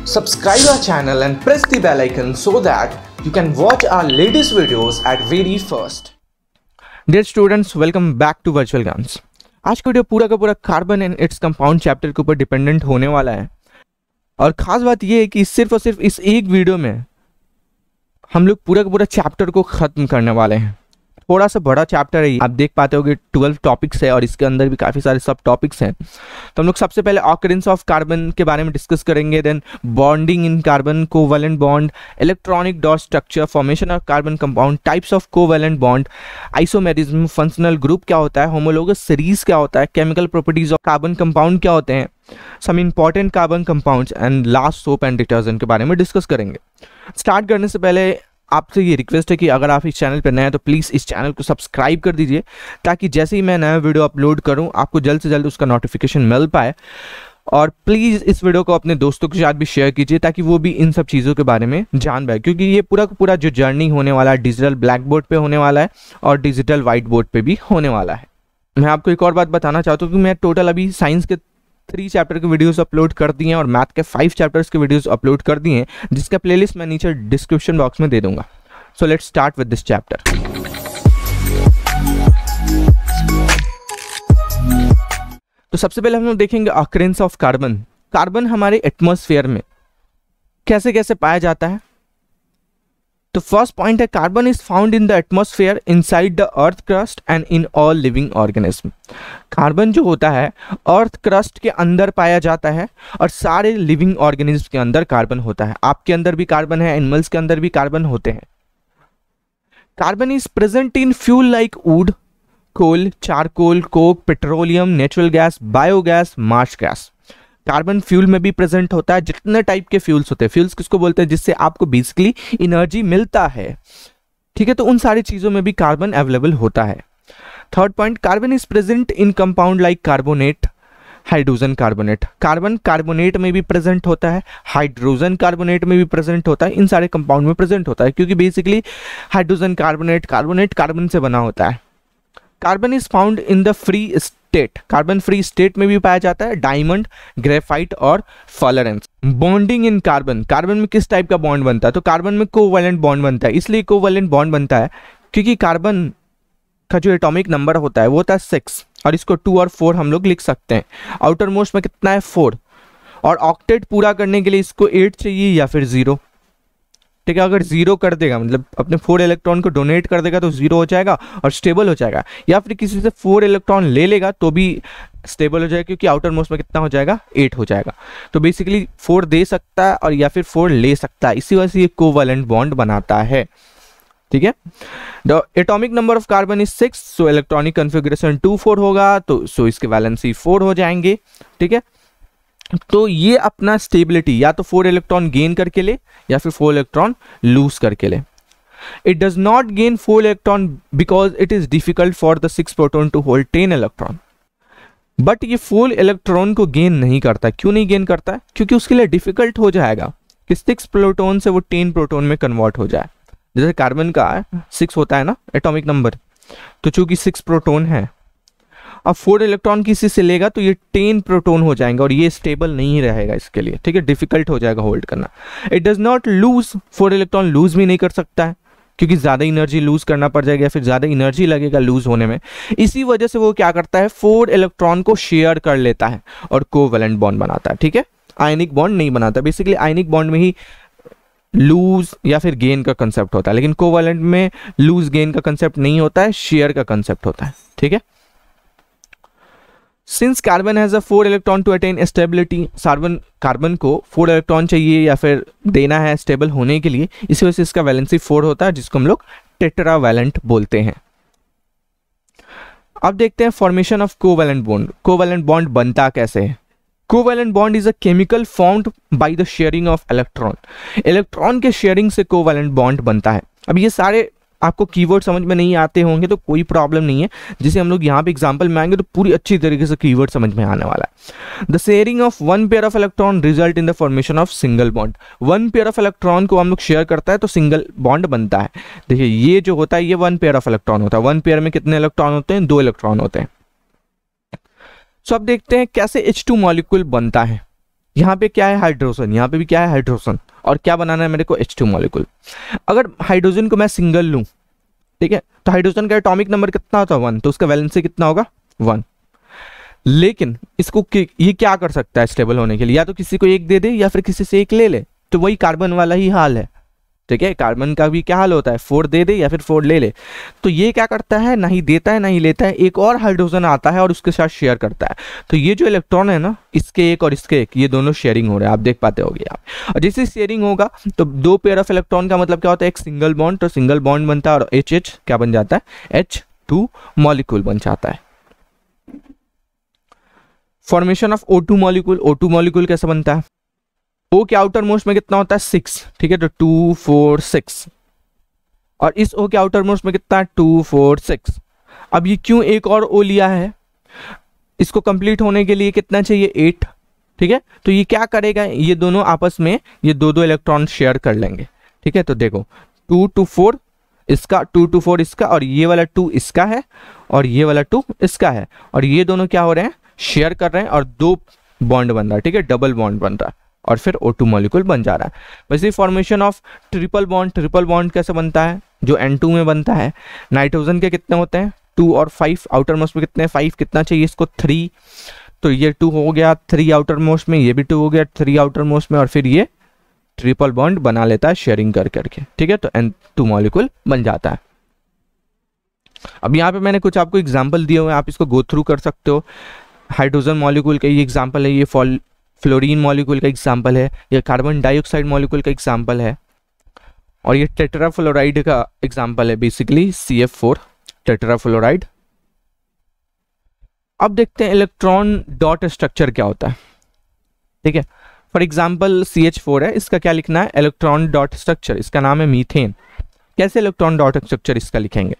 Subscribe our channel and press the bell icon so that you can watch our latest videos at very first. Dear students, welcome back to Virtual Guns. आज का video पूरा का पूरा carbon and its compound chapter के ऊपर dependent होने वाला है और खास बात यह है कि सिर्फ और सिर्फ इस एक वीडियो में हम लोग पूरा का पूरा चैप्टर को खत्म करने वाले हैं। थोड़ा सा बड़ा चैप्टर है, आप देख पाते होगे 12 टॉपिक्स है और इसके अंदर भी काफ़ी सारे सब टॉपिक्स हैं। तो हम लोग सबसे पहले ऑकरेंस ऑफ कार्बन के बारे में डिस्कस करेंगे, then bonding in carbon, covalent bond, electronic dot structure, formation of carbon compound, types of covalent bond, isomerism, functional group क्या होता है, होमोलोगस सीरीज क्या होता है, chemical properties of carbon compound क्या होते हैं, some important carbon compounds and last soap and detergent के बारे में डिस्कस करेंगे। स्टार्ट करने से पहले आपसे ये रिक्वेस्ट है कि अगर आप इस चैनल पर नए हैं तो प्लीज़ इस चैनल को सब्सक्राइब कर दीजिए ताकि जैसे ही मैं नया वीडियो अपलोड करूं आपको जल्द से जल्द उसका नोटिफिकेशन मिल पाए। और प्लीज़ इस वीडियो को अपने दोस्तों के साथ भी शेयर कीजिए ताकि वो भी इन सब चीज़ों के बारे में जान पाए, क्योंकि ये पूरा का पूरा जो जर्नी होने वाला है डिजिटल ब्लैक बोर्ड पर होने वाला है और डिजिटल वाइट बोर्ड पर भी होने वाला है। मैं आपको एक और बात बताना चाहता हूँ कि मैं टोटल अभी साइंस के 3 चैप्टर के वीडियोस अपलोड कर दिए हैं और मैथ के 5 चैप्टर्स के वीडियोस अपलोड कर दिए हैं, जिसका प्लेलिस्ट मैं नीचे डिस्क्रिप्शन बॉक्स में दे दूंगा। So let's start with this chapter. तो सबसे पहले हम लोग देखेंगे ऑकरेंस ऑफ कार्बन। कार्बन हमारे एटमॉस्फेयर में कैसे कैसे पाया जाता है। तो फर्स्ट पॉइंट है carbon is found in the atmosphere inside the earth crust and in all living organism. Carbon जो होता है अर्थ क्रस्ट के अंदर पाया जाता है और सारे लिविंग ऑर्गेनिज्म के अंदर कार्बन होता है। आपके अंदर भी कार्बन है, एनिमल्स के अंदर भी कार्बन होते हैं। Carbon is present in fuel like wood, coal, charcoal, coke, petroleum, natural gas, biogas, marsh gas. Carbon fuel में भी प्रेजेंट होता है। जितने टाइप के फ्यूल्स होते हैं, फ्यूल्स किसको बोलते हैं जिससे आपको बेसिकली एनर्जी मिलता है, ठीक है, तो उन सारी चीजों में भी कार्बन अवेलेबल होता है। Third point, carbon is present in compound like carbonate, hydrogen carbonate. Carbon carbonate में भी प्रेजेंट होता है, हाइड्रोजन कार्बोनेट में भी प्रेजेंट होता है, इन सारे कंपाउंड में प्रेजेंट होता है, क्योंकि बेसिकली हाइड्रोजन कार्बोनेट कार्बन से बना होता है। Carbon is found in the free state, carbon free state में भी पाया जाता है, डायमंड, ग्रेफाइट और फॉलरेंस। बॉन्डिंग इन कार्बन, कार्बन में किस टाइप का बॉन्ड बनता है, तो कार्बन में कोवैलेंट बॉन्ड बनता है। इसलिए कोवैलेंट बॉन्ड बनता है क्योंकि कार्बन का जो एटॉमिक नंबर होता है वो होता है 6 और इसको 2 और 4 हम लोग लिख सकते हैं। आउटर मोस्ट में कितना है 4 और ऑक्टेट पूरा करने के लिए इसको 8 चाहिए या फिर 0, ठीक है। अगर 0 कर देगा मतलब अपने 4 इलेक्ट्रॉन को डोनेट कर देगा तो 0 हो जाएगा और स्टेबल हो जाएगा, या फिर किसी से 4 इलेक्ट्रॉन ले लेगा तो भी स्टेबल हो जाएगा क्योंकि आउटर मोस्ट में कितना हो जाएगा 8 हो जाएगा। तो बेसिकली 4 दे सकता है और या फिर 4 ले सकता है, इसी वजह से ये कोवैलेंट बॉन्ड बनाता है, ठीक है। The atomic number of carbon is 6, so electronic configuration 2 4 होगा, तो सो इसके वैलेंसी 4 हो जाएंगे, ठीक है। तो ये अपना स्टेबिलिटी या तो 4 इलेक्ट्रॉन गेन करके ले या फिर 4 इलेक्ट्रॉन लूज करके ले। It does not gain 4 electron because it is difficult for the 6 proton to hold 10 electron. But ये 4 इलेक्ट्रॉन को गेन नहीं करता। क्यों नहीं गेन करता है? क्योंकि उसके लिए डिफिकल्ट हो जाएगा कि 6 प्रोटॉन से वो 10 प्रोटॉन में कन्वर्ट हो जाए। जैसे कार्बन का 6 होता है ना एटॉमिक नंबर, तो चूंकि 6 प्रोटॉन है, अब 4 इलेक्ट्रॉन किसी से लेगा तो ये 10 प्रोटॉन हो जाएंगे और ये स्टेबल नहीं रहेगा इसके लिए, ठीक है, डिफिकल्ट हो जाएगा होल्ड करना। It does not lose, 4 electron lose भी नहीं कर सकता है क्योंकि ज़्यादा एनर्जी लूज करना पड़ जाएगा या फिर ज़्यादा एनर्जी लगेगा लूज होने में। इसी वजह से वो क्या करता है 4 इलेक्ट्रॉन को शेयर कर लेता है और कोवैलेंट बॉन्ड बनाता है, ठीक है। आयनिक बॉन्ड नहीं बनाता। बेसिकली आयनिक बॉन्ड में ही लूज या फिर गेन का कंसेप्ट होता है, लेकिन कोवैलेंट में लूज गेन का कंसेप्ट नहीं होता है, शेयर का कंसेप्ट होता है, ठीक है। Since carbon has a 4 electron to attain stability, carbon को 4 इलेक्ट्रॉन चाहिए या फिर देना है स्टेबल होने के लिए, इसी वजह से इसका वैलेंसी 4 होता है, जिसको हम लोग टेट्रावैलेंट बोलते हैं। अब देखते हैं formation of covalent bond. Covalent bond बनता कैसे है? Covalent bond is a chemical formed by the sharing of electron. Electron के शेयरिंग से कोवैलेंट बॉन्ड बनता है। अब ये सारे आपको कीवर्ड समझ में नहीं आते होंगे तो कोई प्रॉब्लम नहीं है, जिसे हम लोग यहाँ पे एग्जांपल में आएंगे तो पूरी अच्छी तरीके से कीवर्ड समझ में आने वाला है। The sharing of 1 pair of electron result in the formation of single bond. 1 pair of electron को हम लोग शेयर करता है तो सिंगल बॉन्ड बनता है। देखिए ये जो होता है ये 1 पेयर ऑफ इलेक्ट्रॉन होता है। 1 पेयर में कितने इलेक्ट्रॉन होते हैं? 2 इलेक्ट्रॉन होते हैं। सो अब देखते हैं कैसे H2 मॉलिक्यूल बनता है। यहाँ पे क्या है हाइड्रोजन, यहाँ पे भी क्या है हाइड्रोजन, और क्या बनाना है मेरे को H2 मॉलिक्यूल। अगर हाइड्रोजन को मैं सिंगल लूँ, ठीक है, तो हाइड्रोजन का एटॉमिक नंबर कितना होता है 1, तो उसका वैलेंसी कितना होगा 1। लेकिन इसको ये क्या कर सकता है स्टेबल होने के लिए, या तो किसी को एक दे दे या फिर किसी से एक ले ले, तो वही कार्बन वाला ही हाल है, ठीक है। कार्बन का भी क्या हाल होता है, 4 दे दे या फिर 4 ले ले। तो ये क्या करता है, ना ही देता है ना ही लेता है, एक और हाइड्रोजन आता है और उसके साथ शेयर करता है। तो ये जो इलेक्ट्रॉन है ना, इसके एक और इसके एक, ये दोनों शेयरिंग हो रहे हैं, आप देख पाते होगे आप। और जैसे शेयरिंग होगा तो 2 पेयर ऑफ इलेक्ट्रॉन का मतलब क्या होता है, एक सिंगल बॉन्ड, तो सिंगल बॉन्ड बनता है और HH क्या बन जाता है, H2 मॉलिक्यूल बन जाता है। Formation of O2 molecule, O2 molecule कैसे बनता है, O के आउटर मोस्ट में कितना होता है 6, ठीक है, तो 2 4 6, और इस O के आउटर मोस्ट में कितना है 2 4 6। अब ये क्यों एक और O लिया है, इसको कंप्लीट होने के लिए कितना चाहिए 8, ठीक है। तो ये क्या करेगा, ये दोनों आपस में ये 2 इलेक्ट्रॉन शेयर कर लेंगे, ठीक है। तो देखो 2 2 4 इसका, 2 2 4 इसका, और ये वाला 2 इसका है और ये वाला 2 इसका है, और ये दोनों क्या हो रहे हैं, शेयर कर रहे हैं और 2 बॉन्ड बन रहा है, ठीक है, डबल बॉन्ड बन रहा है, और फिर O2 मॉलिक्यूल बन जा रहा है। वैसे formation of triple bond, triple bond कैसे बनता है, जो N2 में बनता है। नाइट्रोजन के कितने होते हैं 2 और 5, आउटर मोस्ट में कितने हैं 5, कितना चाहिए इसको 3, तो ये 2 हो गया 3 आउटर मोस्ट में, ये भी 2 हो गया 3 आउटर मोस्ट में, और फिर ये ट्रिपल बॉन्ड बना लेता है शेयरिंग कर करके, ठीक है, तो N2 मॉलिक्यूल बन जाता है। अब यहाँ पे मैंने कुछ आपको एग्जाम्पल दिए हुए हैं, आप इसको गो थ्रू कर सकते हो। हाइड्रोजन मॉलिक्यूल का ये एग्जाम्पल है, ये फ्लोरीन मॉलिक्यूल का एग्जाम्पल है, ये कार्बन डाइऑक्साइड मॉलिक्यूल का एग्जाम्पल है, और ये टेट्राफ्लोराइड का एग्जाम्पल है, बेसिकली CF4 टेट्राफ्लोराइड। अब देखते हैं इलेक्ट्रॉन डॉट स्ट्रक्चर क्या होता है, ठीक है। फॉर एग्जाम्पल CH4 है, इसका क्या लिखना है, इलेक्ट्रॉन डॉट स्ट्रक्चर, इसका नाम है मीथेन। कैसे इलेक्ट्रॉन डॉट स्ट्रक्चर इसका लिखेंगे,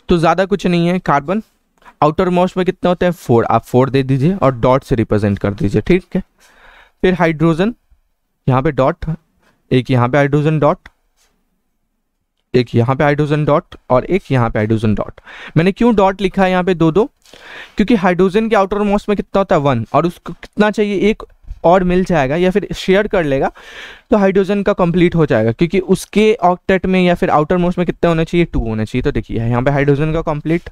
तो ज्यादा कुछ नहीं है, कार्बन आउटर मोस्ट में कितने होते हैं 4, आप 4 दे दीजिए और डॉट से रिप्रेजेंट कर दीजिए, ठीक है। फिर हाइड्रोजन, यहाँ पे डॉट, एक यहाँ पे हाइड्रोजन डॉट, एक यहाँ पे हाइड्रोजन डॉट, और एक यहाँ पे हाइड्रोजन डॉट। मैंने क्यों डॉट लिखा है यहाँ पे 2 2, क्योंकि हाइड्रोजन के आउटर मोस्ट में कितना होता है 1, और उसको कितना चाहिए, एक और मिल जाएगा या फिर शेयर कर लेगा तो हाइड्रोजन का कंप्लीट हो जाएगा, क्योंकि उसके ऑक्टेट में या फिर आउटर मोस्ट में कितने होने चाहिए 2 होने चाहिए। तो देखिए यहाँ पे हाइड्रोजन का कंप्लीट,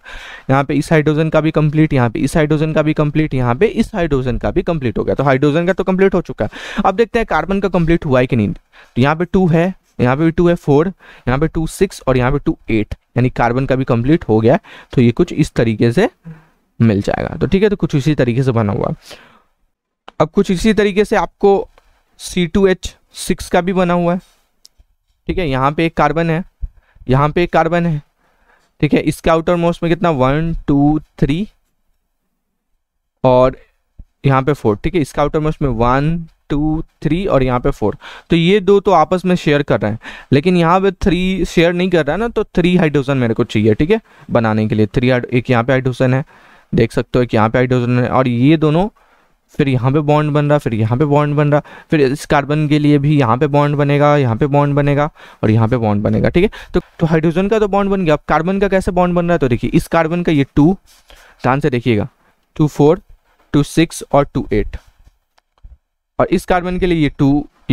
यहाँ पे इस हाइड्रोजन का भी कंप्लीट, यहाँ पे इस हाइड्रोजन का भी कंप्लीट, यहाँ पे इस हाइड्रोजन का भी कंप्लीट हो गया। तो हाइड्रोजन का तो कंप्लीट हो चुका है। अब देखते हैं कार्बन का कंप्लीट हुआ है कि नहीं। तो यहाँ पे 2 है, यहाँ पे भी 2 है 4, यहाँ पे 2 6 और यहाँ पे 2 8, यानी कार्बन का भी कंप्लीट हो गया। तो ये कुछ इस तरीके से मिल जाएगा। तो ठीक है, तो कुछ इसी तरीके से बना हुआ। अब कुछ इसी तरीके से आपको C2H6 का भी बना हुआ है। ठीक है, यहाँ पे एक कार्बन है, यहाँ पे एक कार्बन है। ठीक है, इसके आउटर मोस्ट में कितना 1 2 3 और यहाँ पे 4। ठीक है, इसका आउटर मोस्ट में 1 2 3 और यहाँ पे 4। तो ये दो तो आपस में शेयर कर रहे हैं, लेकिन यहाँ पे 3 शेयर नहीं कर रहा है ना, तो 3 हाइड्रोजन मेरे को चाहिए। ठीक है, बनाने के लिए 3, एक यहाँ पे हाइड्रोजन है, देख सकते हो कि यहाँ पे हाइड्रोजन है, और ये दोनों फिर यहाँ पे बॉन्ड बन रहा, फिर यहाँ पे बॉन्ड बन रहा, फिर इस कार्बन के लिए भी यहाँ पे बॉन्ड बनेगा, यहाँ पे बॉन्ड बनेगा और यहाँ पे बॉन्ड बनेगा। ठीक है, तो हाइड्रोजन का तो बॉन्ड बन गया। अब कार्बन का कैसे बॉन्ड बन रहा है, तो देखिए इस कार्बन का ये 2, ध्यान से देखिएगा, 2 4 2 6 और 2 8, और इस कार्बन के लिए ये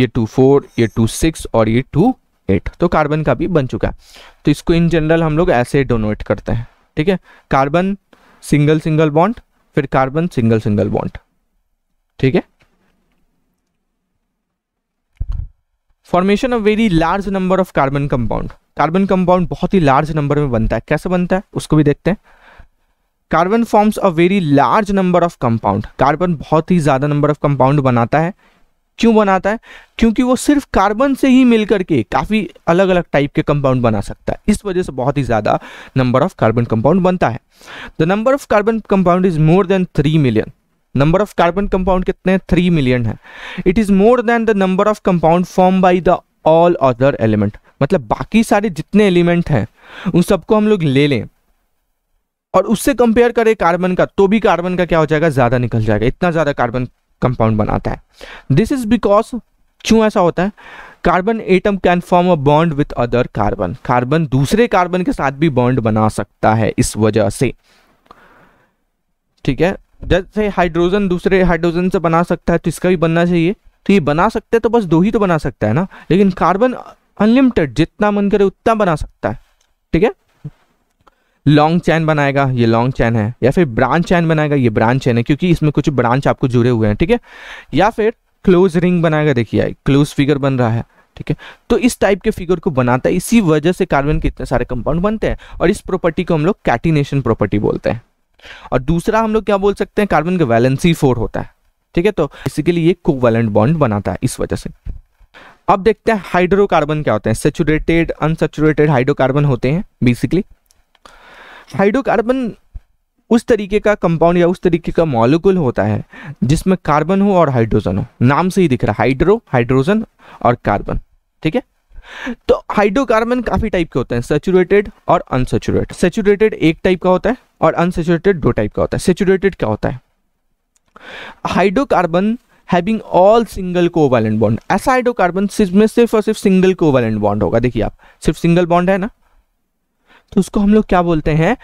2 4 ये 2 6 और ये 2 8। तो कार्बन का भी बन चुका है। तो इसको इन जनरल हम लोग ऐसे डोनेट करते हैं। ठीक है, कार्बन सिंगल सिंगल बॉन्ड, फिर कार्बन सिंगल सिंगल बॉन्ड। ठीक है, formation of very large number of carbon compound. Carbon compound बहुत ही लार्ज नंबर में बनता है। कैसे बनता है उसको भी देखते हैं। Carbon forms a very large number of compound. Carbon बहुत ही ज्यादा नंबर ऑफ कंपाउंड बनाता है। क्यों बनाता है? क्योंकि वो सिर्फ कार्बन से ही मिलकर के काफी अलग अलग टाइप के कंपाउंड बना सकता है। इस वजह से बहुत ही ज्यादा नंबर ऑफ कार्बन कंपाउंड बनता है। The number of carbon compound is more than 3 million. Number of carbon compound कितने हैं? 3 मिलियन है। It is more than the number of compound form by the all other element. मतलब बाकी सारे जितने element हैं उन सबको हम लोग ले लें और उससे कंपेयर करें कार्बन का, तो भी कार्बन का क्या हो जाएगा, ज्यादा निकल जाएगा। इतना ज्यादा कार्बन कंपाउंड बनाता है। दिस इज बिकॉज, क्यों ऐसा होता है? Carbon atom can form a bond with other carbon. Carbon दूसरे कार्बन के साथ भी बॉन्ड बना सकता है इस वजह से। ठीक है, जैसे हाइड्रोजन दूसरे हाइड्रोजन से बना सकता है तो इसका भी बनना चाहिए, तो ये बना सकते हैं तो बस 2 ही तो बना सकता है ना, लेकिन कार्बन अनलिमिटेड जितना मन करे उतना बना सकता है। ठीक है, लॉन्ग चैन बनाएगा, ये लॉन्ग चैन है, या फिर ब्रांच चैन बनाएगा, ये ब्रांच चैन है क्योंकि इसमें कुछ ब्रांच आपको जुड़े हुए हैं। ठीक है, या फिर क्लोज रिंग बनाएगा, देखिए क्लोज फिगर बन रहा है। ठीक है, तो इस टाइप के फिगर को बनाता है, इसी वजह से कार्बन के इतने सारे कंपाउंड बनते हैं, और इस प्रॉपर्टी को हम लोग कैटिनेशन प्रॉपर्टी बोलते हैं। और दूसरा हम लोग क्या बोल सकते हैं, कार्बन का वैलेंसी 4 होता है। ठीक है, तो बेसिकली ये कोवैलेंट बॉन्ड बनाता है इस वजह से। अब देखते हैं हाइड्रोकार्बन क्या होते हैं। सैचुरेटेड, अनसैचुरेटेड हाइड्रोकार्बन होते हैं। बेसिकली हाइड्रोकार्बन उस तरीके का कंपाउंड या उस तरीके का मॉलिक्यूल होता है जिसमें कार्बन हो और हाइड्रोजन हो। नाम से ही दिख रहा है, हाइड्रो, हाइड्रोजन और कार्बन। ठीक है, तो हाइड्रोकार्बन काफी टाइप के होते हैं, सैचुरेटेड और अनसैचुरेटेड। सैचुरेटेड एक टाइप का होता है और अनसैचुरेटेड 2 टाइप का होता है। सैचुरेटेड क्या होता है, hydrocarbon having all single covalent bond. ऐसा हाइड्रोकार्बन सिर्फ और सिर्फ सिंगल कोवैलेंट बॉन्ड होगा। देखिए आप, सिर्फ सिंगल बॉन्ड है ना, तो उसको हम लोग क्या बोलते हैं,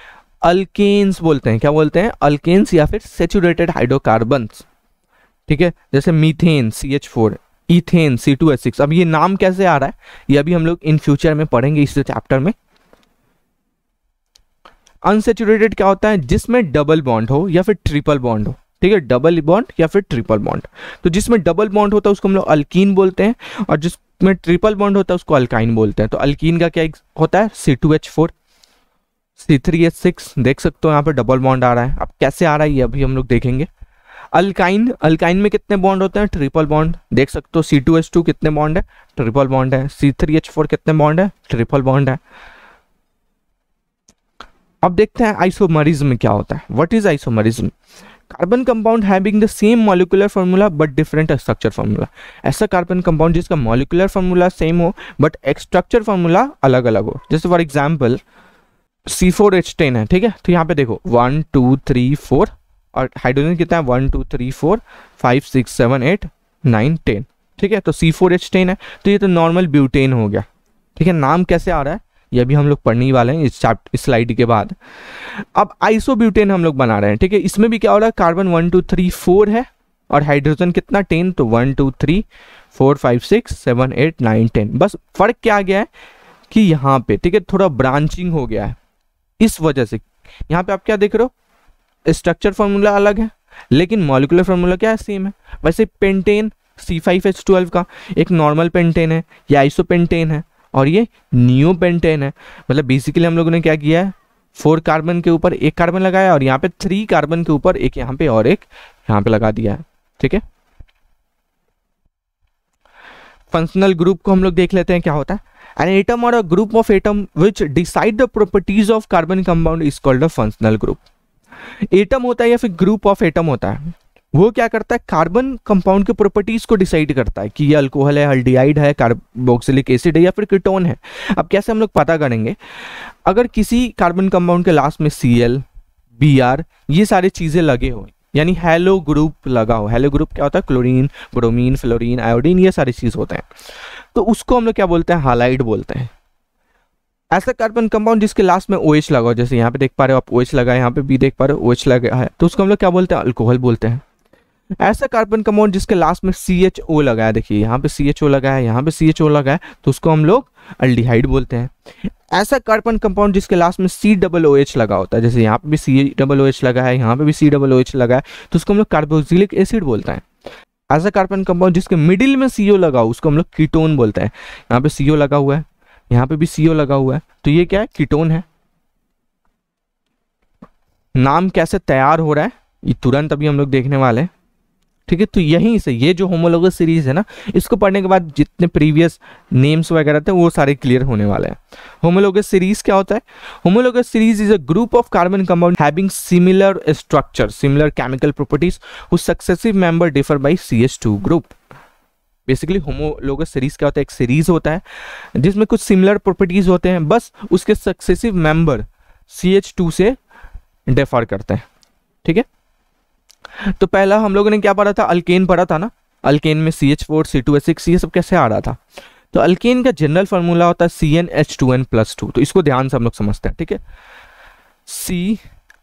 अल्केन्स बोलते हैं। क्या बोलते हैं, अल्केन्स या फिर सैचुरेटेड हाइड्रोकार्बन्स। ठीक है, जैसे मीथेन CH4, इथेन C2H6। अब ये नाम कैसे आ रहा है, ये अभी हम लोग इन फ्यूचर में पढ़ेंगे इस चैप्टर में। अनसैचुरेटेड क्या होता है, जिसमें डबल बॉन्ड हो या फिर ट्रिपल बॉन्ड हो। ठीक है, डबल बॉन्ड या फिर ट्रिपल बॉन्ड। तो जिसमें डबल बॉन्ड होता है उसको हम लोग अल्कीन बोलते हैं, और जिसमें ट्रिपल बॉन्ड होता है उसको अल्काइन बोलते हैं। तो अल्कीन का क्या होता है, C2H4, C3H6। देख सकते हो यहाँ पे डबल बॉन्ड आ रहा है। अब कैसे आ रहा है ये अभी हम लोग देखेंगे। अल्काइन, अल्काइन में कितने बॉन्ड होते हैं, ट्रिपल बॉन्ड। देख सकते हो C2H2 कितने बॉन्ड है, ट्रिपल बॉन्ड है। C3H4 कितने बॉन्ड है, ट्रिपल बॉन्ड है। अब देखते हैं आइसोमरिज्म क्या होता है। What is isomerism, carbon compound having the same molecular formula but different structure formula. ऐसा कार्बन कंपाउंड जिसका मॉलिक्यूलर फार्मूला सेम हो बट स्ट्रक्चर फार्मूला अलग अलग हो। जैसे फॉर एग्जांपल C4H10 है। ठीक है, तो यहाँ पे देखो 1 2 3 4, और हाइड्रोजन कितना है, 1 2 3 4 5 6 7 8 9 10। ठीक है, तो C4H10 है, तो ये तो नॉर्मल ब्यूटेन हो गया। ठीक है, नाम कैसे आ रहा है ये भी हम लोग पढ़ने ही वाले हैं इस स्लाइड के बाद। अब आइसोब्यूटेन हम लोग बना रहे हैं। ठीक है, इसमें भी क्या हो रहा है, कार्बन 1 2 3 4 है और हाइड्रोजन कितना 10, तो 1 2 3 4 5 6 7 8 9 10। बस फर्क क्या आ गया है कि यहाँ पे, ठीक है, थोड़ा ब्रांचिंग हो गया है, इस वजह से। यहाँ पे आप क्या देख रहे हो, स्ट्रक्चर फार्मूला अलग है लेकिन मॉलिक्यूलर फार्मूला क्या है, सेम है। वैसे पेंटेन C5H12 का एक नॉर्मल पेंटेन है, ये आइसोपेंटेन है, और ये नियोपेंटेन है। मतलब बेसिकली हम लोगों ने क्या किया है, 4 कार्बन के ऊपर एक कार्बन लगाया और यहाँ पे 3 कार्बन के ऊपर एक यहाँ पे और एक यहाँ पे लगा दिया है। ठीक है, फंक्शनल ग्रुप को हम लोग देख लेते हैं क्या होता है। An atom or a group of atom which decide the properties of carbon compound is called a functional group. Atom होता है या फिर ग्रुप ऑफ एटम होता है, वो क्या करता है, कार्बन कंपाउंड के प्रॉपर्टीज को डिसाइड करता है कि ये अल्कोहल है, हल्डिहाइड है, कार्बोक्सिलिक एसिड है या फिर कीटोन है। अब कैसे हम लोग पता करेंगे, अगर किसी कार्बन कंपाउंड के लास्ट में Cl, Br ये सारी चीजें लगे हो, यानी हेलो ग्रुप लगा हो। हेलो ग्रुप क्या होता है, क्लोरीन, ब्रोमीन, फ्लोरीन, आयोडीन ये सारी चीज होते हैं, तो उसको हम लोग क्या बोलते हैं, हालाइड बोलते हैं। ऐसा कार्बन कंपाउंड जिसके लास्ट में OH लगा हो, जैसे यहाँ पे देख पा रहे हो आप OH लगा है, यहाँ पे भी देख पा रहे हो OH लगा है, तो उसको हम लोग क्या बोलते हैं, अल्कोहल बोलते हैं। ऐसा कार्बन कंपाउंड जिसके लास्ट में CHO लगा है, देखिए यहाँ पे CHO लगा है, यहाँ पे CHO लगा है, तो उसको हम लोग अल्डिहाइड बोलते हैं। ऐसा कार्बन कंपाउंड जिसके लास्ट में COOH लगा होता है, जैसे यहाँ पे भी COOH लगा है, यहाँ पे भी COOH लगा है, तो उसको हम लोग कार्बोक्सिलिक एसिड बोलते हैं। ऐसा कार्बन कंपाउंड जिसके मिडिल में CO लगा हो उसको हम लोग कीटोन बोलते हैं। यहाँ पे CO लगा हुआ है, यहाँ पे भी CO लगा हुआ है, तो ये क्या है, कीटोन है। नाम कैसे तैयार हो रहा है ये तुरंत अभी हम लोग देखने वाले हैं। ठीक है, तो यहीं से ये जो होमोलोगस सीरीज है ना, इसको पढ़ने के बाद जितने प्रीवियस नेम्स वगैरह थे वो सारे क्लियर होने वाले हैं। होमोलोगस सीरीज क्या होता है, homologous series is a group of carbon compound having similar structure, similar chemical properties whose successive member differ by CH2 group. Basically homologous series क्या होता है, एक सीरीज होता है जिसमें कुछ सिमिलर प्रॉपर्टीज होते हैं, बस उसके सक्सेसिव मेंबर CH2 से डिफर करते हैं। ठीक है, तो पहला हम लोगों ने क्या पढ़ा था, अल्केन पढ़ा था ना, अल्केन में CH4, C2H6 ये सब कैसे आ रहा था। तो अल्केन का जनरल फार्मूला होता है CnH2n+2, तो इसको ध्यान से हम लोग समझते हैं। ठीक है,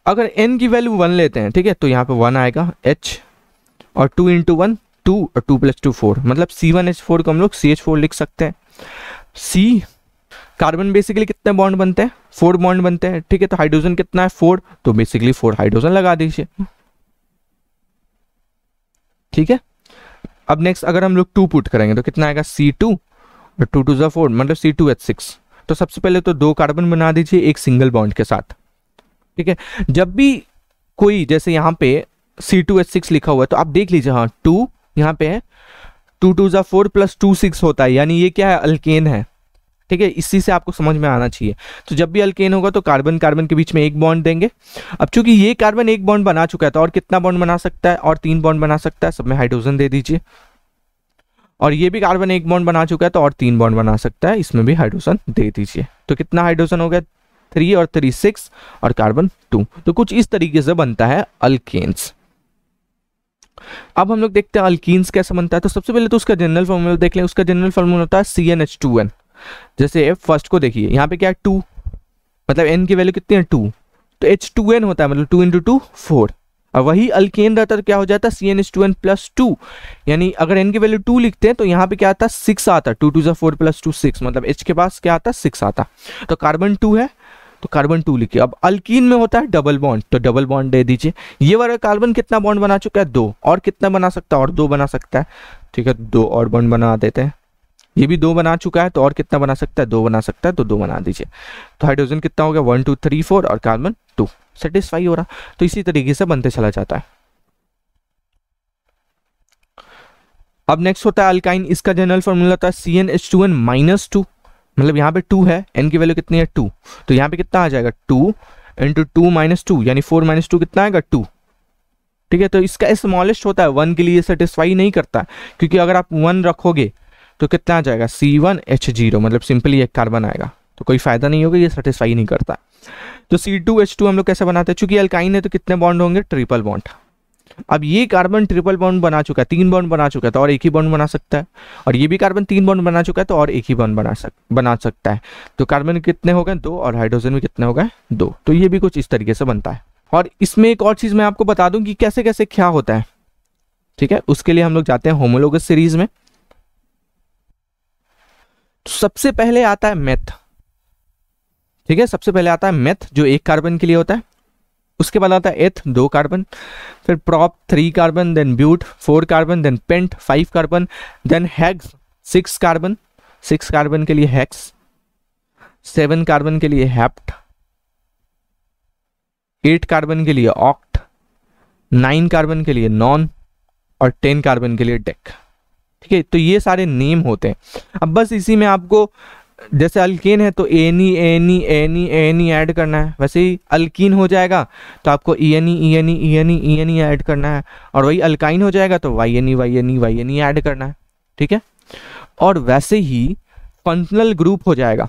अगर n की वैल्यू 1 लेते हैं, ठीक है, तो यहाँ पे 1 आएगा H, और 2 × 1 2 और 2 + 2 4, मतलब C1H4 को हम लोग CH4 लिख सकते हैं। C कार्बन बेसिकली कितने बॉन्ड बनते हैं, 4 बॉन्ड बनते हैं, ठीक है, तो हाइड्रोजन कितना है 4, तो बेसिकली 4 हाइड्रोजन लगा दीजिए, ठीक है। अब नेक्स्ट अगर हम लोग 2 पुट करेंगे तो कितना आएगा C2 और 2 × 4, मतलब C2H6। तो सबसे पहले तो 2 कार्बन बना दीजिए एक सिंगल बॉन्ड के साथ, ठीक है। जब भी कोई जैसे यहाँ पे C2H6 लिखा हुआ है तो आप देख लीजिए, हाँ 2 यहाँ पे है, 2 × 4 + 2 6 होता है, यानी ये क्या है, अल्केन है, ठीक है। इसी से आपको समझ में आना चाहिए। तो जब भी अल्केन होगा तो कार्बन कार्बन के बीच में एक बॉन्ड देंगे। अब चूंकि ये कार्बन एक बॉन्ड बना चुका है तो और कितना बॉन्ड बना सकता है, और 3 बॉन्ड बना सकता है, सब में हाइड्रोजन दे दीजिए। और ये भी कार्बन एक बॉन्ड बना चुका है तो और 3 बॉन्ड बना सकता है, इसमें भी हाइड्रोजन दे दीजिए। तो कितना हाइड्रोजन हो गया, 3 और 3 6 और कार्बन 2। तो कुछ इस तरीके से बनता है अल्केन्स। अब हम लोग देखते हैं अल्कीन्स कैसे बनता है। तो सबसे पहले तो उसका जनरल फॉर्मूला देख लें। उसका जनरल फॉर्मूला होता है CnH2n। जैसे फर्स्ट को देखिए, यहाँ पे क्या है 2, मतलब n की वैल्यू कितनी है 2, तो H2n होता है, मतलब 2 × 2 4। और वही अल्केन रहता है तो क्या हो जाता है CnH2n + 2, यानी अगर n की वैल्यू 2 लिखते हैं तो यहाँ पे क्या आता है 6 आता है, 2 × 4 + 2 6, मतलब H के पास क्या आता है 6 आता। तो कार्बन 2 है तो कार्बन 2 लिखिए। अब अल्कीन में होता है डबल बॉन्ड, तो डबल बॉन्ड दे दीजिए। ये वाला कार्बन कितना बॉन्ड बना चुका है 2, और कितना बना सकता है, और 2 बना सकता है, ठीक है, 2 और बॉन्ड बना देते हैं। ये भी 2 बना चुका है तो और कितना बना सकता है, 2 बना सकता है, तो 2 बना दीजिए। तो हाइड्रोजन कितना हो गया 1 2 3 4 और कार्बन 2, सेटिस्फाई हो रहा। तो इसी तरीके से बनते चला जाता है। अब नेक्स्ट होता है अल्काइन। इसका जनरल फॉर्मूला होता है CnH2n - 2, मतलब यहाँ पे 2 है, n की वैल्यू कितनी है 2, तो यहाँ पे कितना आ जाएगा 2 × 2 - 2, यानी 4 - 2 कितना आएगा 2, ठीक है। तो इसका स्मॉलेस्ट होता है 1 के लिए सेटिस्फाई नहीं करता, क्योंकि अगर आप 1 रखोगे तो कितना आ जाएगा C1H0, मतलब सिंपली एक कार्बन आएगा, तो कोई फायदा नहीं होगा, ये सेटिस्फाई नहीं करता। तो C2H2 हम लोग कैसे बनाते हैं, चूंकि अल्काइन है तो कितने बॉन्ड होंगे, ट्रिपल बॉन्ड। अब ये कार्बन ट्रिपल बॉन्ड बना चुका है, 3 बॉन्ड बना चुका है तो और एक ही बॉन्ड बना सकता है, और ये भी कार्बन 3 बॉन्ड बना चुका है तो और एक ही बॉन्ड बना सकता है। तो कार्बन कितने हो गए 2, और हाइड्रोजन भी कितने हो गए 2। तो ये भी कुछ इस तरीके से बनता है। और इसमें एक और चीज मैं आपको बता दूं कि कैसे कैसे क्या होता है, ठीक है। उसके लिए हम लोग जाते हैं होमोलोगस सीरीज में। तो सबसे पहले आता है मेथ, ठीक है, सबसे पहले आता है मेथ जो 1 कार्बन के लिए होता है। उसके बाद आता है एथ 2 कार्बन, फिर prop 3 carbon, then but 4 carbon, then pent 5 carbon, then hex 6 carbon, 6 carbon के लिए हेक्स, 7 कार्बन के लिए हेप्ट, 8 कार्बन के लिए ऑक्ट, 9 कार्बन के लिए नॉन, और 10 कार्बन के लिए डेक, ठीक है। तो ये सारे नेम होते हैं। अब बस इसी में आपको जैसे अल्केन है तो एनी ऐड करना है, वैसे ही अल्कीन हो जाएगा तो आपको ENE ऐड करना है, और वही अल्काइन हो जाएगा तो YNE ऐड करना है, ठीक है। और वैसे ही फंक्शनल ग्रुप हो जाएगा,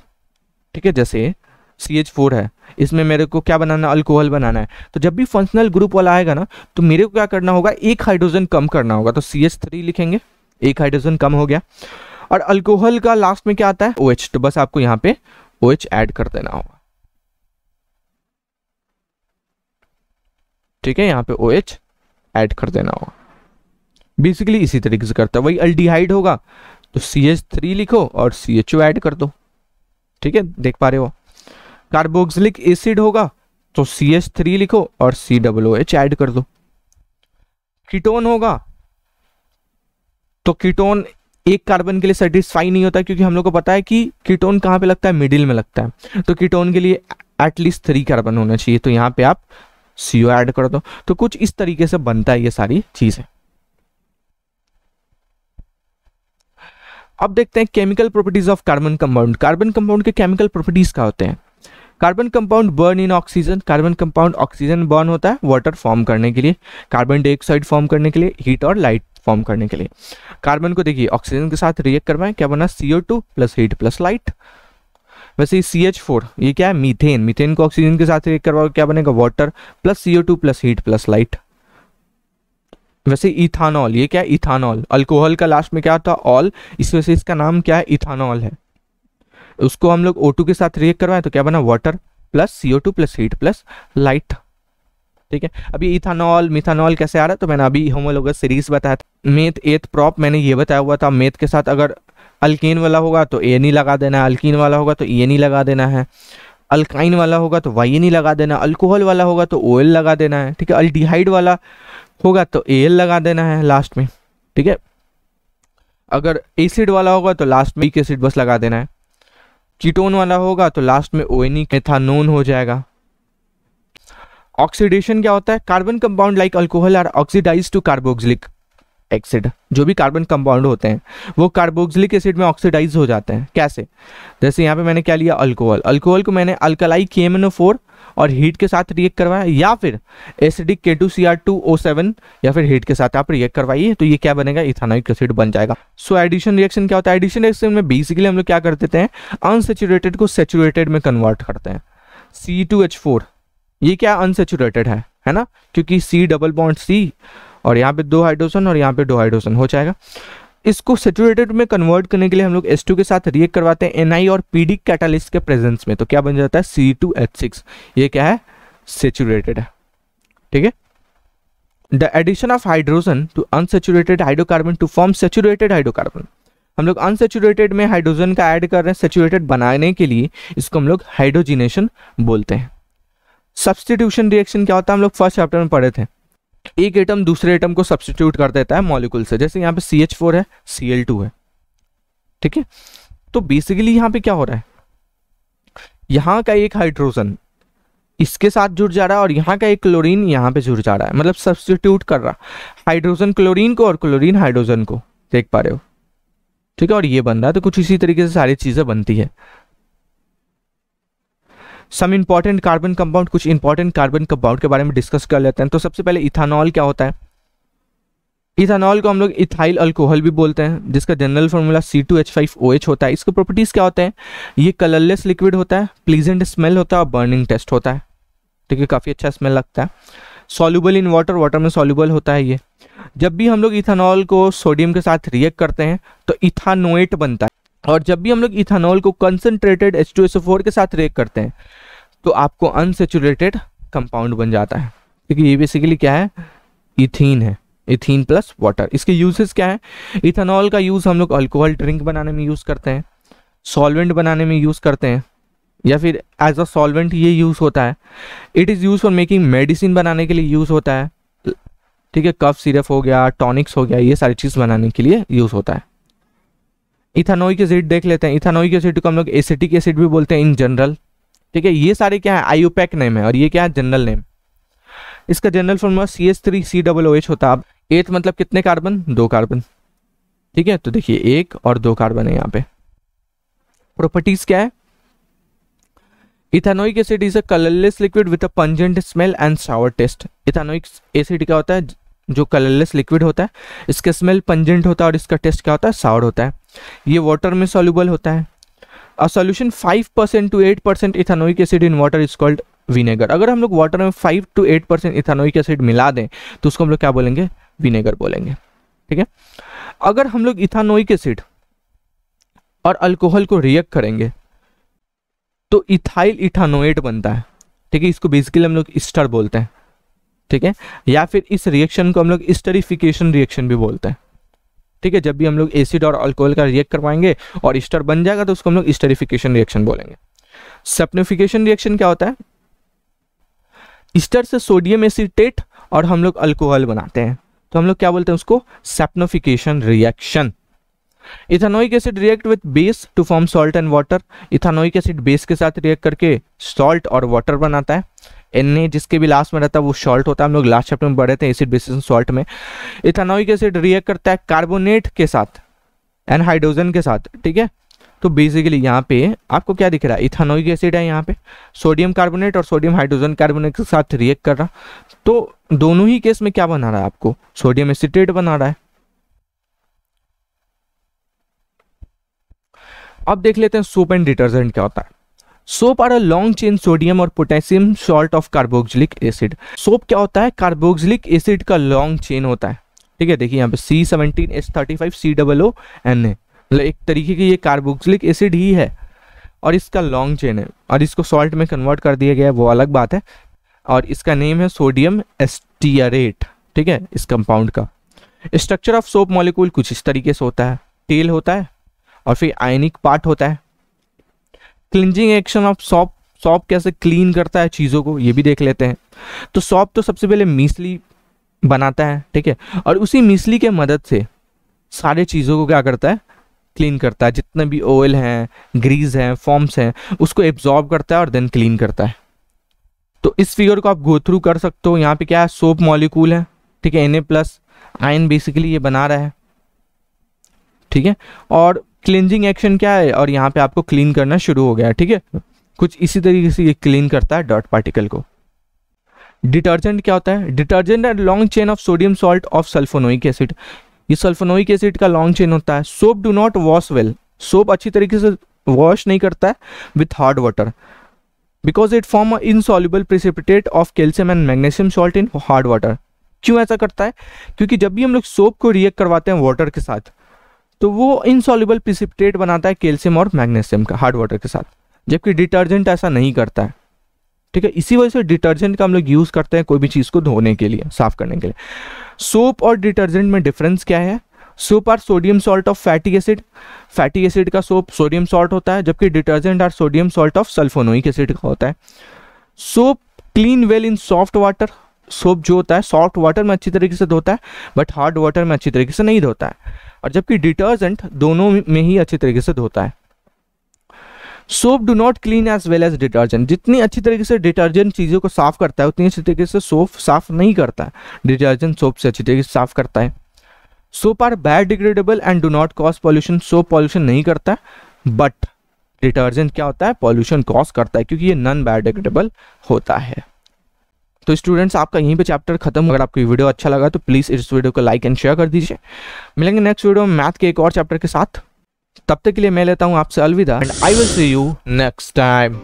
ठीक है। जैसे CH4 है, इसमें मेरे को क्या बनाना है, अल्कोहल बनाना है। तो जब भी फंक्शनल ग्रुप वाला आएगा ना तो मेरे को क्या करना होगा, एक हाइड्रोजन कम करना होगा, तो CH3 लिखेंगे, एक हाइड्रोजन कम हो गया। और अल्कोहल का लास्ट में क्या आता है OH, तो बस आपको यहाँ पे OH ऐड कर देना होगा, ठीक है, यहाँ पे OH ऐड कर देना होगा। बेसिकली इसी तरीके से करता है। वही अल्डिहाइड होगा तो CH3 लिखो और CHO ऐड कर दो, ठीक है, देख पा रहे हो। कार्बोक्सिलिक एसिड होगा तो CH3 लिखो और COOH ऐड कर दो। कीटोन होगा तो कीटोन 1 कार्बन के लिए सेटिस्फाई नहीं होता, क्योंकि हम लोग को पता है कि कीटोन कहाँ पे लगता है, मिडिल में लगता है। तो कीटोन के लिए एटलीस्ट 3 कार्बन होना चाहिए, तो यहाँ पे आप CO ऐड कर दो। तो कुछ इस तरीके से बनता है ये सारी चीजें। अब देखते हैं chemical properties of carbon compound. Carbon compound के केमिकल प्रॉपर्टीज क्या होते हैं। Carbon compound burn in oxygen, carbon compound oxygen burn होता है वाटर फॉर्म करने के लिए, कार्बन डाइऑक्साइड फॉर्म करने के लिए, हीट और लाइट फॉर्म करने के लिए। कार्बन को देखिए ऑक्सीजन के साथ रिएक्ट करवाएं, क्या बना CO2 plus heat plus light. वैसे ही CH4 ये क्या है, मीथेन, मीथेन को ऑक्सीजन के साथ रिएक्ट करवाओ, क्या बनेगा, water plus CO2 plus heat plus light. वैसे इथानॉल, ये क्या है, इथानॉल, अल्कोहल का लास्ट में क्या था, ऑल, इस वजह से इसका नाम क्या है, इथानॉल है। उसको हम लोग O2 के साथ रिएक्ट करवाएं तो क्या बना, water plus CO2 plus heat plus light. ठीक है। अभी इथानॉल मिथानॉल कैसे आ रहा है, तो मैंने अभी होमोलोगस सीरीज बताया था। मेथ एथ प्रॉप मैंने ये बताया हुआ था। मेथ के साथ अगर अल्केन वाला होगा तो ए नहीं लगा देना है, अल्कीन वाला होगा तो ये नहीं लगा देना है, अल्काइन वाला होगा तो वाई नहीं लगा देना, अल्कोहल वाला होगा तो ओ एल लगा देना है, ठीक है। अल्डिहाइड वाला होगा तो ए एल लगा देना है लास्ट में, ठीक है। अगर एसिड वाला होगा तो लास्ट में एसिड बस लगा देना है। कीटोन वाला होगा तो लास्ट में ओ एन एथानोन हो जाएगा। ऑक्सीडेशन क्या होता है, carbon compound like alcohol are oxidise to carboxylic acid. जो भी कार्बन कंपाउंड होते हैं वो कार्बोक्सिलिक एसिड में ऑक्सीडाइज हो जाते हैं। कैसे, जैसे यहाँ पे मैंने क्या लिया, अल्कोहल। अल्कोहल को मैंने अल्कलाई KMnO4 और हीट के साथ रिएक्ट करवाया, या फिर एसिडिक K2Cr2O7 या फिर हीट के साथ आप रिएक्ट करवाइए, तो ये क्या बनेगा, इथानोइक एसिड बन जाएगा। सो एडिशन रिएक्शन क्या होता है, एडिशन रिएक्शन में बेसिकली हम लोग क्या कर देते हैं, अनसेचुरेटेड को सेचुरेटेड में कन्वर्ट करते हैं। C2H4 ये क्या अनसेचुरेटेड है ना, क्योंकि C डबल बॉन्ड C और यहाँ पे 2 हाइड्रोजन और यहाँ पे 2 हाइड्रोजन हो जाएगा। इसको सेचुरेटेड में कन्वर्ट करने के लिए हम लोग H2 के साथ रिएक्ट करवाते हैं Na और PD कैटालिस्ट के प्रेजेंस में, तो क्या बन जाता है C2H6। ये क्या है, सेचुरेटेड है, ठीक है। The addition of hydrogen to unsaturated hydrocarbon to form saturated hydrocarbon. हम लोग अनसेचुरेटेड में हाइड्रोजन का ऐड कर रहे हैं सेचुरेटेड बनाने के लिए, इसको हम लोग हाइड्रोजिनेशन बोलते हैं। सब्स्टिट्यूशन रिएक्शन क्या होता है, हम लोग फर्स्ट चैप्टर में पढ़े थे। एक एटम दूसरे एटम को सब्स्टिट्यूट कर देता है मॉलिक्यूल से, जैसे यहाँ पे CH4 है, Cl2 है, ठीक है। तो बेसिकली यहाँ पे क्या हो रहा है, यहाँ का एक हाइड्रोजन इसके साथ जुड़ जा रहा है और यहाँ का एक क्लोरीन यहाँ पे जुड़ जा रहा है, मतलब सब्स्टिट्यूट कर रहा हाइड्रोजन क्लोरीन को और क्लोरीन हाइड्रोजन को, देख पा रहे हो, ठीक है। और ये बन रहा है, तो कुछ इसी तरीके से सारी चीजें बनती है। सम इंपॉर्टेंट कार्बन कंपाउंड, कुछ इंपॉर्टेंट कार्बन कंपाउंड के बारे में डिस्कस कर लेते हैं। तो सबसे पहले इथानॉल क्या होता है, इथानॉल को हम लोग इथाइल अल्कोहल भी बोलते हैं, जिसका जनरल फॉर्मूला C2H5OH होता है। इसके प्रॉपर्टीज क्या होते हैं, ये कलरलेस लिक्विड होता है, प्लीजेंट स्मेल होता है और बर्निंग टेस्ट होता है, ठीक है, काफी अच्छा स्मेल लगता है। सॉल्युबल इन वाटर, वाटर में सॉल्युबल होता है ये। जब भी हम लोग इथानॉल को सोडियम के साथ रिएक्ट करते हैं तो इथानोएट बनता है, और जब भी हम लोग इथानॉल को कंसंट्रेटेड H2SO4 के साथ रिएक्ट करते हैं तो आपको अनसेचुरेटेड कंपाउंड बन जाता है, क्योंकि ये बेसिकली क्या है, इथीन है, इथीन प्लस वाटर। इसके यूजेस क्या है, इथानॉल का यूज हम लोग अल्कोहल ड्रिंक बनाने में यूज करते हैं, सॉल्वेंट बनाने में यूज करते हैं, या फिर एज अ सॉल्वेंट ये यूज होता है। It is use for making medicine बनाने के लिए यूज होता है, ठीक है। कफ सिरप हो गया, टॉनिक्स हो गया, ये सारी चीज बनाने के लिए यूज होता है। इथानोइक एसिड देख लेते हैं। इथानोइक एसिड को हम लोग एसिटिक एसिड भी बोलते हैं इन जनरल, ठीक है। ये सारे क्या है, आईयूपैक नेम है, और ये क्या है, जनरल नेम। इसका जनरल फॉर्मूला CH3COOH होता है। अब 8 मतलब कितने कार्बन, 2 कार्बन, ठीक है। तो देखिए 1 और 2 कार्बन है यहाँ पे। प्रॉपर्टीज क्या है, ethanoic acid is a colourless liquid with a pungent smell and sour taste. Ethanoic acid क्या होता है, जो कलरलेस लिक्विड होता है, इसका स्मेल पंजेंट होता है और इसका टेस्ट क्या होता है, सावर होता है। ये वाटर में सॉल्युबल होता है। A solution 5% to 8% ethanoic acid in water is called vinegar. अगर हम लोग वाटर में 5 to 8% इथानोइक एसिड मिला दें तो उसको हम लोग क्या बोलेंगे, विनेगर बोलेंगे, ठीक है। अगर हम लोग इथानोइक एसिड और अल्कोहल को रिएक्ट करेंगे तो इथाइल इथानोएट बनता है, ठीक है। इसको बेसिकली हम लोग ईस्टर बोलते हैं, ठीक है, या फिर इस रिएक्शन को हम लोग ईस्टरिफिकेशन रिएक्शन भी बोलते हैं, ठीक है। जब भी हम लोग एसिड और अल्कोहल का रिएक्ट करवाएंगे और ईस्टर बन जाएगा तो उसको हम लोग ईस्टरिफिकेशन रिएक्शन बोलेंगे। सैप्निफिकेशन रिएक्शन क्या होता है, ईस्टर से सोडियम एसीटेट और हम लोग अल्कोहल बनाते हैं, तो हम लोग क्या बोलते हैं उसको, saponification reaction. Ethanoic acid react with base to form salt and water. Ethanoic acid base के साथ रिएक्ट करके सॉल्ट और वाटर बनाता है। Na जिसके भी लास्ट में रहता है वो सॉल्ट होता है, हम लोग लास्ट चैप्टर में पढ़े थे एसिड बेसिस सॉल्ट में। इथानोइक एसिड रिएक्ट करता है कार्बोनेट के साथ एंड हाइड्रोजन के साथ, ठीक है। तो बेसिकली यहाँ पे आपको क्या दिख रहा है, इथानोइक एसिड है, यहाँ पे सोडियम कार्बोनेट और सोडियम हाइड्रोजन कार्बोनेट के साथ रिएक्ट कर रहा, तो दोनों ही केस में क्या बना रहा है, आपको सोडियम एसीटेट बना रहा है। अब देख लेते हैं सोप एंड डिटर्जेंट क्या होता है। Soap are a long chain sodium और potassium salt of carboxylic acid. Soap क्या होता है, कार्बोक्सिलिक एसिड का लॉन्ग चेन होता है, ठीक है। देखिए यहाँ पे C17H35COO Na, मतलब एक तरीके की ये कार्बोक्सिलिक एसिड ही है और इसका लॉन्ग चेन है, और इसको सॉल्ट में कन्वर्ट कर दिया गया है, वो अलग बात है। और इसका नेम है सोडियम एस्टियरेट, ठीक है, इस कंपाउंड का। स्ट्रक्चर ऑफ सोप मॉलिक्यूल कुछ इस तरीके से होता है, टेल होता है और फिर आयनिक पार्ट होता है। Cleansing action of shop, shop कैसे क्लीन करता है चीज़ों को, ये भी देख लेते हैं। तो सॉप तो सबसे पहले मीसली बनाता है, ठीक है, और उसी मीसली के मदद से सारे चीज़ों को क्या करता है, क्लीन करता है। जितने भी ऑयल हैं, ग्रीस हैं, फॉर्म्स हैं, उसको एब्जॉर्ब करता है और देन क्लीन करता है। तो इस फिगर को आप गो थ्रू कर सकते हो। यहाँ पे क्या है, सोप मॉलिक्यूल है, ठीक है, Na+ आयन बेसिकली ये बना रहा है, ठीक है, और क्लींजिंग एक्शन क्या है, और यहाँ पे आपको क्लीन करना शुरू हो गया है, ठीक है। कुछ इसी तरीके से ये क्लीन करता है डॉट पार्टिकल को। डिटर्जेंट क्या होता है, डिटर्जेंट है long chain of sodium salt of sulphonic acid, ये सल्फोनोइक एसिड का लॉन्ग चेन होता है। Soap do not wash well, soap अच्छी तरीके से वॉश नहीं करता है with hard water because it form a insoluble precipitate of calcium and magnesium salt in hard water. क्यों ऐसा करता है, क्योंकि जब भी हम लोग सोप को रिएक्ट करवाते हैं वाटर के साथ तो वो इनसॉल्युबल प्रेसिपिटेट बनाता है कैल्शियम और मैग्नीशियम का हार्ड वाटर के साथ, जबकि डिटर्जेंट ऐसा नहीं करता है, ठीक है। इसी वजह से डिटर्जेंट का हम लोग यूज करते हैं कोई भी चीज को धोने के लिए, साफ करने के लिए। सोप और डिटर्जेंट में डिफरेंस क्या है, soap are sodium salt of fatty acid, fatty acid का सोप सोडियम सॉल्ट होता है, जबकि detergent are sodium salt of sulphonic acid का होता है। Soap clean well in soft water, soap जो होता है सॉफ्ट वाटर में अच्छी तरीके से धोता है बट हार्ड वाटर में अच्छी तरीके से नहीं धोता है, और जबकि डिटर्जेंट दोनों में ही अच्छी तरीके से धोता है। Soap do not clean as well as detergent, जितनी अच्छी तरीके से डिटर्जेंट चीज़ों को साफ करता है उतनी अच्छी तरीके से सोप साफ नहीं करता है, डिटर्जेंट सोप से अच्छी तरीके से साफ करता है। Soap are biodegradable and do not cause pollution, soap pollution नहीं करता है बट डिटर्जेंट क्या होता है, पॉल्यूशन कॉज करता है क्योंकि ये नॉन बायोडिग्रेडेबल होता है। तो स्टूडेंट्स आपका यहीं पे चैप्टर खत्म। अगर आपको वीडियो अच्छा लगा तो प्लीज़ इस वीडियो को लाइक एंड शेयर कर दीजिए। मिलेंगे नेक्स्ट वीडियो में मैथ के एक और चैप्टर के साथ। तब तक के लिए मैं लेता हूं आपसे अलविदा and I will see you next time.